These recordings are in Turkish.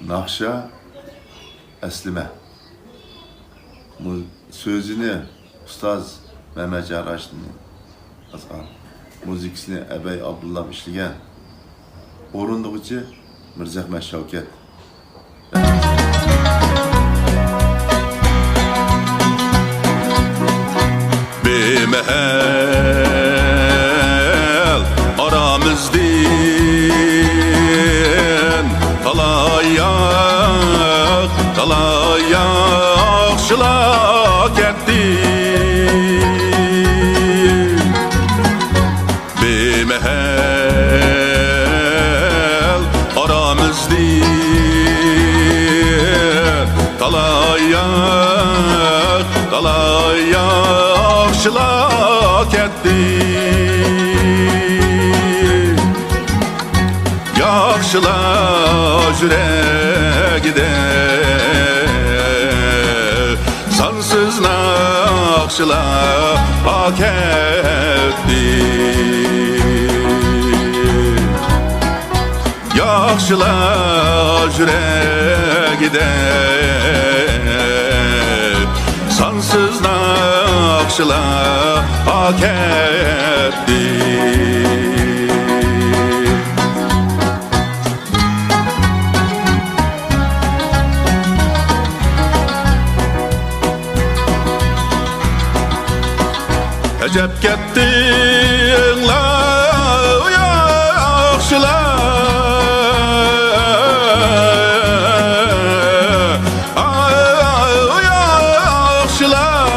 Nakşa Eslime. Sözünü Ustaz Mehmet Caraş'ın yazan, müzikisini Ebey Abdullah işleyen, orunduğucu Mirzahmet Şevket. Bir mehel aramızdan talay yaxşılar ketdi. Bir mehel aramızdan talay yaxşılar ketdi. Yaxşılar yüreğide sansız nakşılar hak etti. Yaxşılar yüreğide sansız nakşılar hak etti. Ecep kettin la yaxşılar, yaxşılar.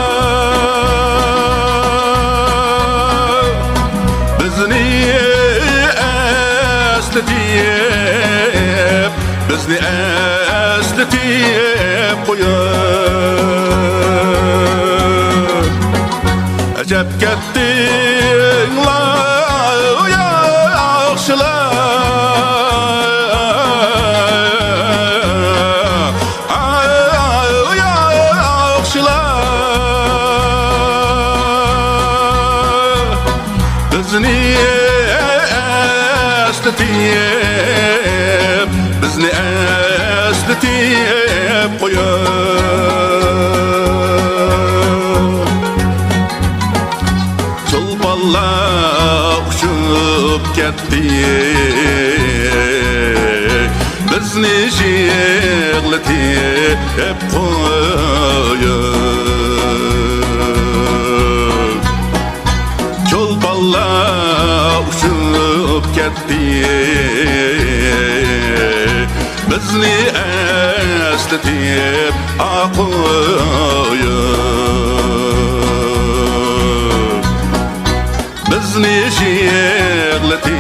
Bizni esletip koyup. Ecep kettin la yaxşılar, yaxşılar. Bizni esletip koyup. Çılpallar uçup ketdi, bizni yig'latib qo'yib. Çılpallar uçup ketdi, bizni esletib qo'yib. Bizni yig'latib